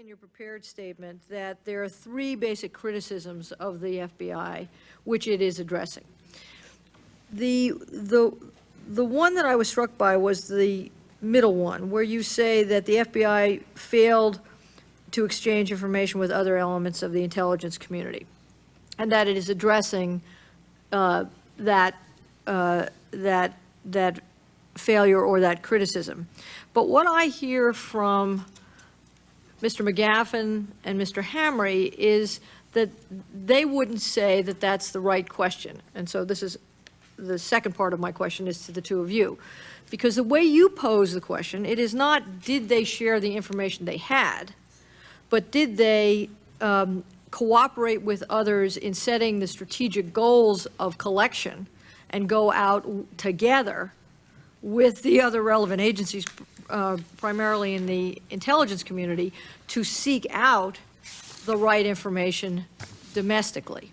in your prepared statement that there are three basic criticisms of the FBI which it is addressing. The one that I was struck by was the middle one, where you say that the FBI failed to exchange information with other elements of the intelligence community, and that it is addressing that failure or that criticism. But what I hear from Mr. McGaffin and Mr. Hamre is that they wouldn't say that that's the right question. And so this is the second part of my question is to the two of you. Because the way you pose the question, it is not did they share the information they had, but did they cooperate with others in setting the strategic goals of collection and go out together with the other relevant agencies, primarily in the intelligence community, to seek out the right information domestically.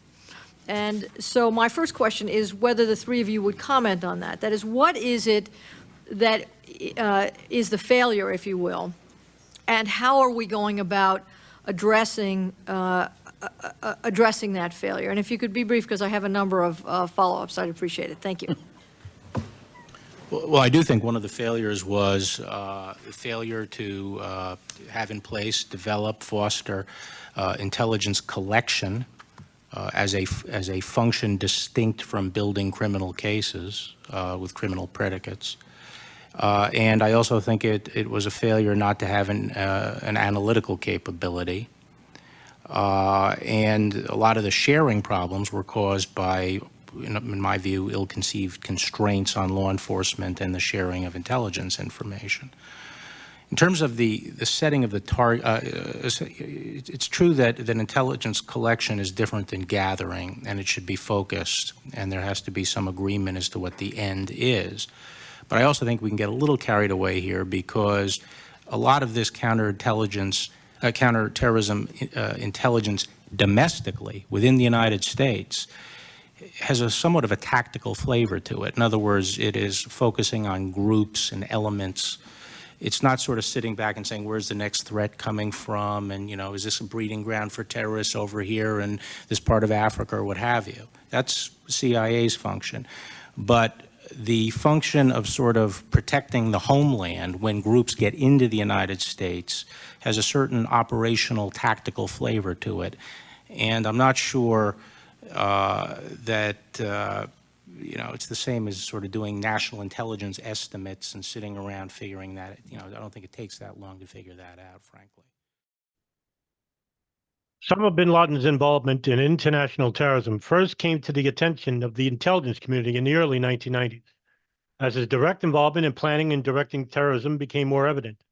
And so my first question is whether the three of you would comment on that. That is, what is it that is the failure, if you will, and how are we going about addressing that failure? And if you could be brief, because I have a number of follow-ups, I'd appreciate it. Thank you. Well, I do think one of the failures was the failure to have in place, develop, foster intelligence collection as a function distinct from building criminal cases with criminal predicates. And I also think it was a failure not to have an analytical capability. And a lot of the sharing problems were caused by, in my view, ill-conceived constraints on law enforcement and the sharing of intelligence information. In terms of the setting of the target, it's true that intelligence collection is different than gathering, and it should be focused, and there has to be some agreement as to what the end is. But I also think we can get a little carried away here because a lot of this counterterrorism intelligence domestically within the United States has a somewhat of a tactical flavor to it. In other words, it is focusing on groups and elements. It's not sort of sitting back and saying, where's the next threat coming from? And, is this a breeding ground for terrorists over here in this part of Africa or what have you? That's CIA's function. But the function of sort of protecting the homeland when groups get into the United States has a certain operational tactical flavor to it. And I'm not sure that it's the same as sort of doing national intelligence estimates and sitting around figuring that, I don't think it takes that long to figure that out, frankly. Some of bin Laden's involvement in international terrorism first came to the attention of the intelligence community in the early 1990s, as his direct involvement in planning and directing terrorism became more evident.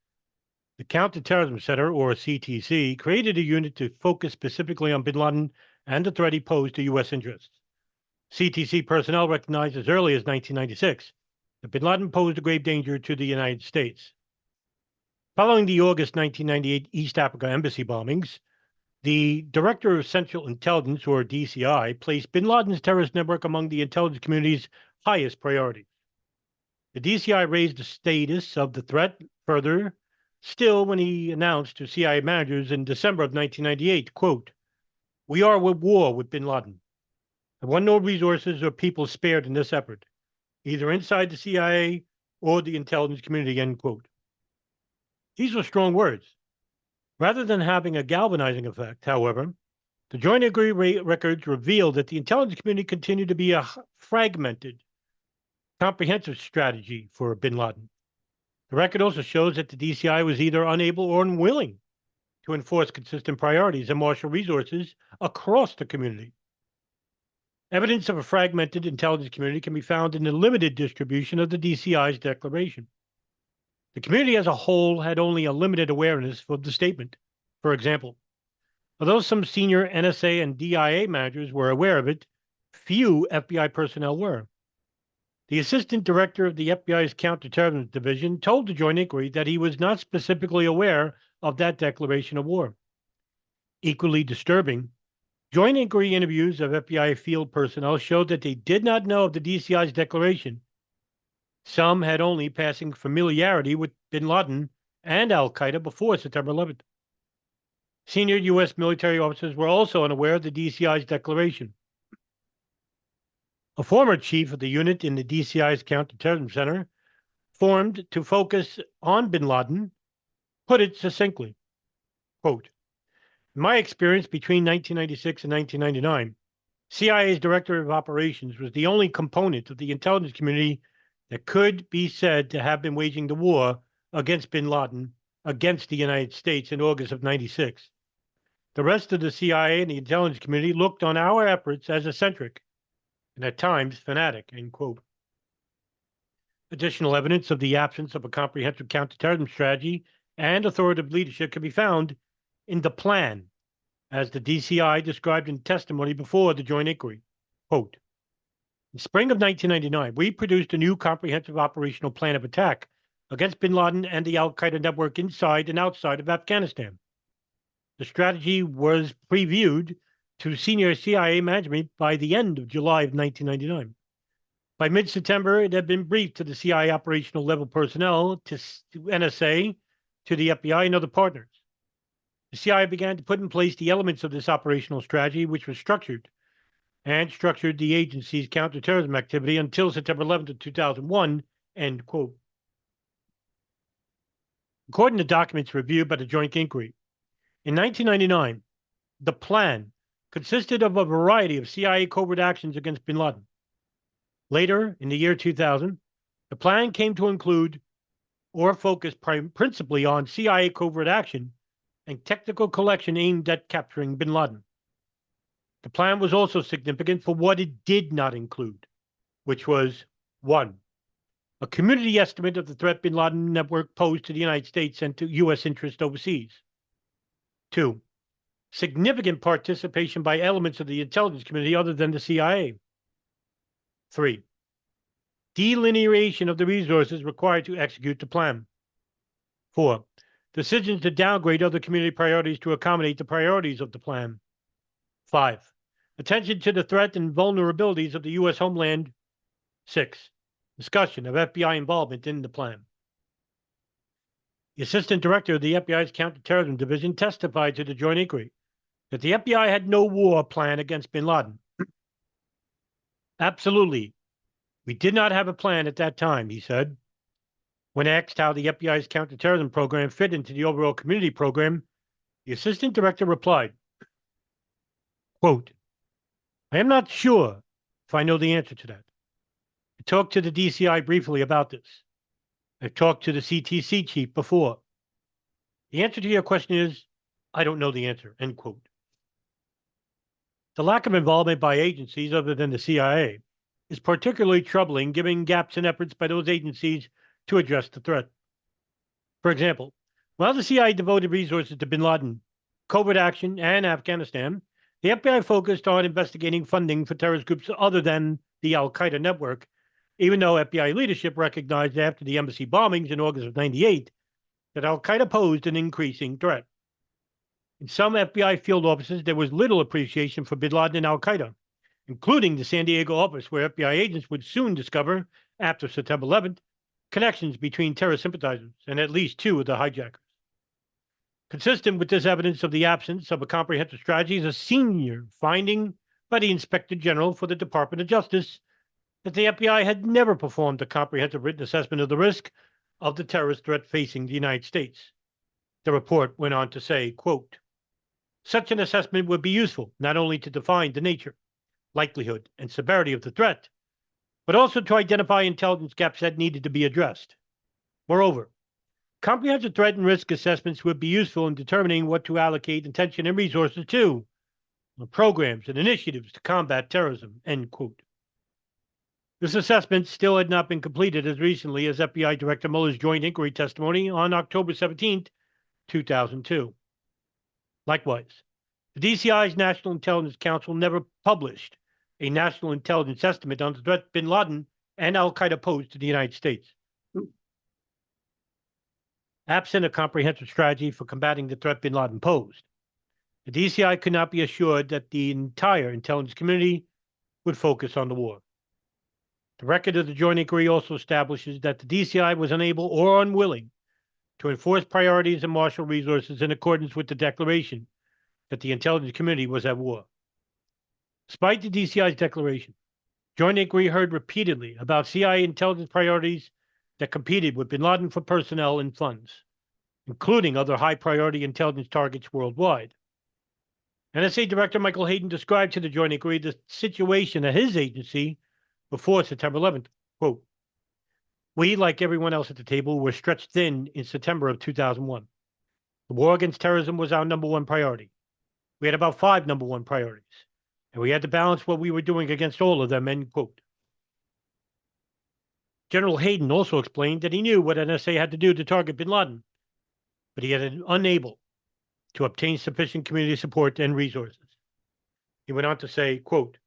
The Counterterrorism Center, or CTC, created a unit to focus specifically on bin Laden and the threat he posed to U.S. interests. CTC personnel recognized as early as 1996 that bin Laden posed a grave danger to the United States. Following the August 1998 East Africa embassy bombings, the Director of Central Intelligence, or DCI, placed bin Laden's terrorist network among the intelligence community's highest priorities. The DCI raised the status of the threat further still when he announced to CIA managers in December of 1998, quote, "We are at war with bin Laden. There were no resources or people spared in this effort, either inside the CIA or the intelligence community," end quote. These were strong words. Rather than having a galvanizing effect, however, the Joint Agreement records revealed that the intelligence community continued to be a fragmented, comprehensive strategy for bin Laden. The record also shows that the DCI was either unable or unwilling to enforce consistent priorities and marshal resources across the community. Evidence of a fragmented intelligence community can be found in the limited distribution of the DCI's declaration. The community as a whole had only a limited awareness of the statement. For example, although some senior NSA and DIA managers were aware of it, few FBI personnel were. The assistant director of the FBI's Counterterrorism Division told the Joint Inquiry that he was not specifically aware of that declaration of war. Equally disturbing, Joint Inquiry interviews of FBI field personnel showed that they did not know of the DCI's declaration. Some had only passing familiarity with bin Laden and al-Qaeda before September 11th. Senior U.S. military officers were also unaware of the DCI's declaration. A former chief of the unit in the DCI's Counterterrorism Center, formed to focus on bin Laden, put it succinctly, quote, in my experience between 1996 and 1999, CIA's Director of Operations was the only component of the intelligence community that could be said to have been waging the war against bin Laden against the United States in August of 96. The rest of the CIA and the intelligence community looked on our efforts as eccentric and at times fanatic, end quote. Additional evidence of the absence of a comprehensive counterterrorism strategy and authoritative leadership can be found in the plan, as the DCI described in testimony before the joint inquiry. Quote, in spring of 1999, we produced a new comprehensive operational plan of attack against bin Laden and the al-Qaeda network inside and outside of Afghanistan. The strategy was previewed to senior CIA management by the end of July of 1999. By mid-September, it had been briefed to the CIA operational level personnel, to NSA, to the FBI, and other partners. The CIA began to put in place the elements of this operational strategy, which was structured the agency's counterterrorism activity until September 11th of 2001, end quote. According to documents reviewed by the Joint Inquiry, in 1999, the plan consisted of a variety of CIA covert actions against bin Laden. Later, in the year 2000, the plan came to include or focus principally on CIA covert action and technical collection aimed at capturing bin Laden. The plan was also significant for what it did not include, which was 1. A community estimate of the threat bin Laden network posed to the United States and to U.S. interests overseas. 2. Significant participation by elements of the intelligence community other than the CIA. 3. Delineation of the resources required to execute the plan. 4. Decisions to downgrade other community priorities to accommodate the priorities of the plan. 5. Attention to the threat and vulnerabilities of the U.S. homeland. 6. Discussion of FBI involvement in the plan. The Assistant Director of the FBI's Counterterrorism Division testified to the Joint Inquiry that the FBI had no war plan against bin Laden. Absolutely. We did not have a plan at that time, he said. When asked how the FBI's counterterrorism program fit into the overall community program, the Assistant Director replied, quote, I am not sure if I know the answer to that. I talked to the DCI briefly about this. I've talked to the CTC chief before. The answer to your question is, I don't know the answer, end quote. The lack of involvement by agencies other than the CIA is particularly troubling, given gaps in efforts by those agencies to address the threat. For example, while the CIA devoted resources to bin Laden, covert action, and Afghanistan, the FBI focused on investigating funding for terrorist groups other than the al-Qaeda network, even though FBI leadership recognized after the embassy bombings in August of '98 that al-Qaeda posed an increasing threat. In some FBI field offices, there was little appreciation for bin Laden and al-Qaeda, including the San Diego office, where FBI agents would soon discover, after September 11th, connections between terror sympathizers and at least 2 of the hijackers. Consistent with this evidence of the absence of a comprehensive strategy is a senior finding by the Inspector General for the Department of Justice that the FBI had never performed a comprehensive written assessment of the risk of the terrorist threat facing the United States. The report went on to say, quote, such an assessment would be useful not only to define the nature, likelihood, and severity of the threat, but also to identify intelligence gaps that needed to be addressed. Moreover, comprehensive threat and risk assessments would be useful in determining what to allocate attention and resources to, programs and initiatives to combat terrorism, end quote. This assessment still had not been completed as recently as FBI Director Mueller's joint inquiry testimony on October 17, 2002. Likewise, the DCI's National Intelligence Council never published a national intelligence estimate on the threat bin Laden and al-Qaeda posed to the United States. Absent a comprehensive strategy for combating the threat bin Laden posed, the DCI could not be assured that the entire intelligence community would focus on the war. The record of the joint inquiry also establishes that the DCI was unable or unwilling to enforce priorities and marshal resources in accordance with the declaration that the intelligence community was at war. Despite the DCI's declaration, Joint Inquiry heard repeatedly about CIA intelligence priorities that competed with bin Laden for personnel and funds, including other high-priority intelligence targets worldwide. NSA Director Michael Hayden described to the Joint Inquiry the situation at his agency before September 11th. Quote, "We, like everyone else at the table, were stretched thin in September of 2001. The war against terrorism was our number one priority. We had about 5 number one priorities, and we had to balance what we were doing against all of them," end quote. General Hayden also explained that he knew what NSA had to do to target bin Laden, but he had been unable to obtain sufficient community support and resources. He went on to say, quote,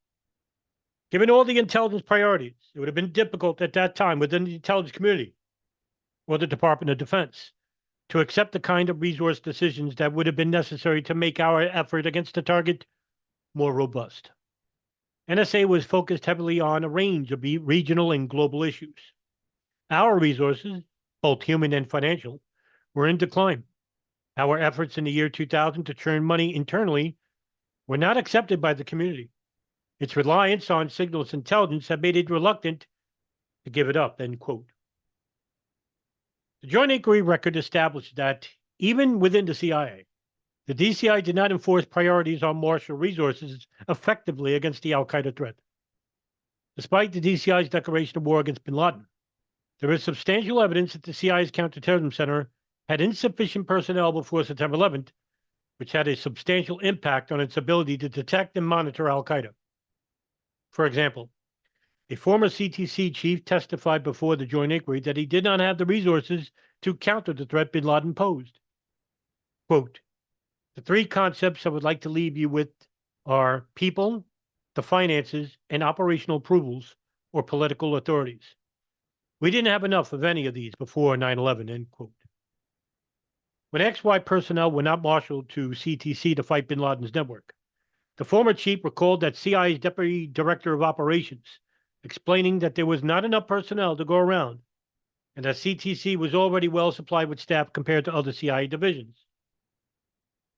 "Given all the intelligence priorities, it would have been difficult at that time within the intelligence community or the Department of Defense to accept the kind of resource decisions that would have been necessary to make our effort against the target more robust. NSA was focused heavily on a range of regional and global issues. Our resources, both human and financial, were in decline. Our efforts in the year 2000 to churn money internally were not accepted by the community. Its reliance on signals intelligence had made it reluctant to give it up," end quote. The Joint Inquiry record established that even within the CIA, the DCI did not enforce priorities on martial resources effectively against the al-Qaeda threat. Despite the DCI's declaration of war against bin Laden, there is substantial evidence that the CIA's Counterterrorism Center had insufficient personnel before September 11th, which had a substantial impact on its ability to detect and monitor al-Qaeda. For example, a former CTC chief testified before the Joint Inquiry that he did not have the resources to counter the threat bin Laden posed. Quote, "The 3 concepts I would like to leave you with are people, the finances, and operational approvals or political authorities. We didn't have enough of any of these before 9/11, end quote. When XY personnel were not marshaled to CTC to fight bin Laden's network, the former chief recalled that CIA's Deputy Director of Operations, explaining that there was not enough personnel to go around and that CTC was already well supplied with staff compared to other CIA divisions.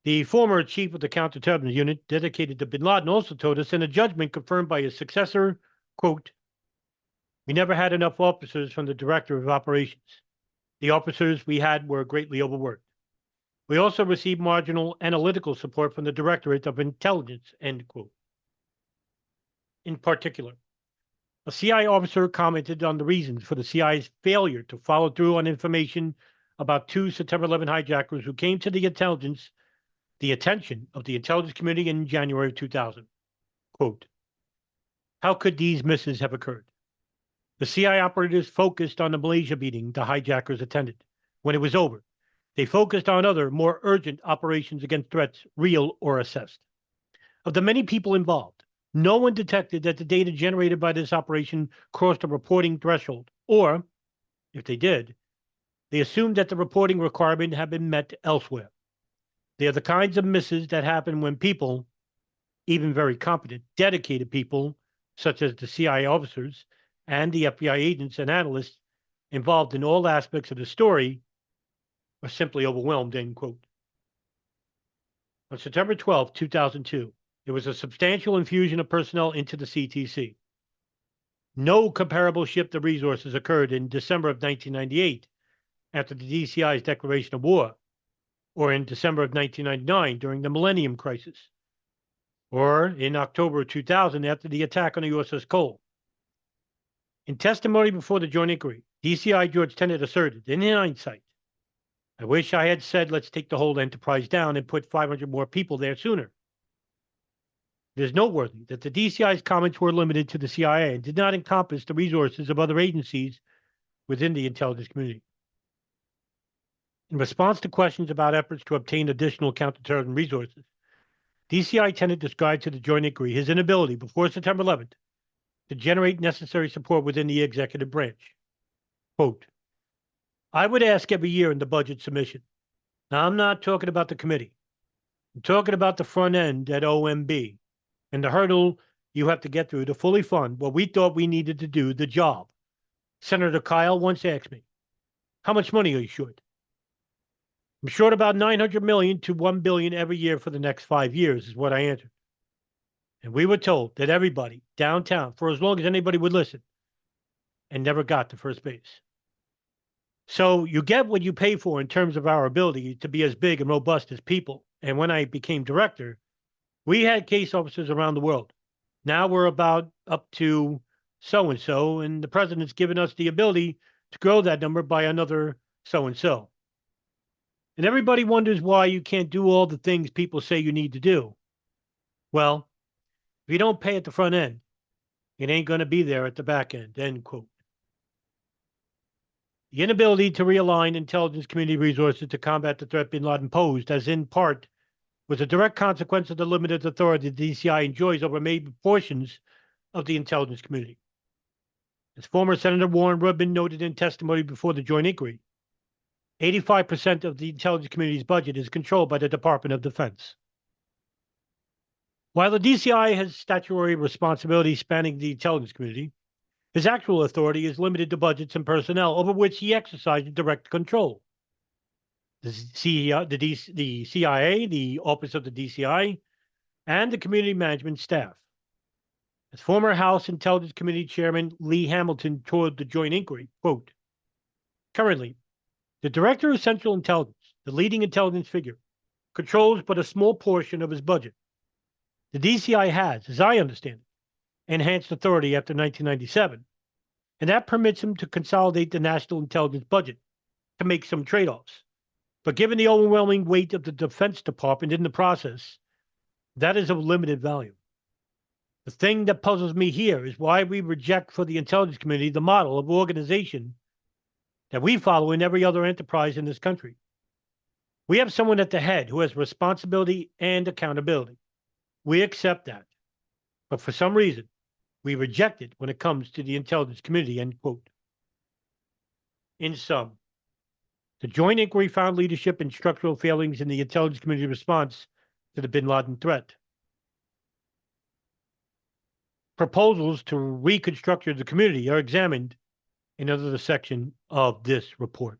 The former chief of the counterterrorism unit dedicated to bin Laden also told us in a judgment confirmed by his successor, quote, "We never had enough officers from the Director of Operations. The officers we had were greatly overworked. We also received marginal analytical support from the Directorate of Intelligence," end quote. In particular, a CIA officer commented on the reasons for the CIA's failure to follow through on information about 2 September 11 hijackers who came to the attention of the intelligence community in January of 2000. Quote, "How could these misses have occurred? The CIA operatives focused on the Malaysia meeting the hijackers attended. When it was over, they focused on other, more urgent operations against threats, real or assessed. Of the many people involved, no one detected that the data generated by this operation crossed a reporting threshold, or, if they did, they assumed that the reporting requirement had been met elsewhere. They are the kinds of misses that happen when people, even very competent, dedicated people, such as the CIA officers and the FBI agents and analysts involved in all aspects of the story, are simply overwhelmed," end quote. On September 12, 2002, there was a substantial infusion of personnel into the CTC. No comparable shift of resources occurred in December of 1998 after the DCI's declaration of war, or in December of 1999 during the Millennium Crisis, or in October of 2000 after the attack on the USS Cole. In testimony before the Joint Inquiry, DCI George Tenet asserted, in hindsight, "I wish I had said let's take the whole enterprise down and put 500 more people there sooner." It is noteworthy that the DCI's comments were limited to the CIA and did not encompass the resources of other agencies within the intelligence community. In response to questions about efforts to obtain additional counterterrorism resources, DCI Tenet described to the Joint Inquiry his inability before September 11th to generate necessary support within the executive branch. Quote, "I would ask every year in the budget submission. Now, I'm not talking about the committee. I'm talking about the front end at OMB and the hurdle you have to get through to fully fund what we thought we needed to do the job. Senator Kyle once asked me, 'How much money are you short?' I'm short about 900 million to 1 billion every year for the next 5 years is what I answered. And we were told that everybody downtown, for as long as anybody would listen, and never got to first base. So you get what you pay for in terms of our ability to be as big and robust as people. And when I became director, we had case officers around the world. Now we're about up to so and so, and the president's given us the ability to grow that number by another so and so. And everybody wonders why you can't do all the things people say you need to do. Well, if you don't pay at the front end, it ain't going to be there at the back end, end quote. The inability to realign intelligence community resources to combat the threat bin Laden posed, as in part was a direct consequence of the limited authority the DCI enjoys over major portions of the intelligence community. As former Senator Warren Rubin noted in testimony before the joint inquiry, 85% of the intelligence community's budget is controlled by the Department of Defense. While the DCI has statutory responsibility spanning the intelligence community, his actual authority is limited to budgets and personnel over which he exercises direct control. The CIA, the Office of the DCI, and the community management staff. As former House Intelligence Committee Chairman Lee Hamilton told the joint inquiry, quote, currently, the Director of Central Intelligence, the leading intelligence figure, controls but a small portion of his budget. The DCI has, as I understand it, enhanced authority after 1997, and that permits him to consolidate the national intelligence budget to make some trade-offs. But given the overwhelming weight of the Defense Department in the process, that is of limited value. The thing that puzzles me here is why we reject for the intelligence community the model of organization that we follow in every other enterprise in this country. We have someone at the head who has responsibility and accountability. We accept that. But for some reason, we reject it when it comes to the intelligence community, end quote. In sum, the joint inquiry found leadership and structural failings in the intelligence community response to the bin Laden threat. Proposals to reconstruct the community are examined in another section of this report.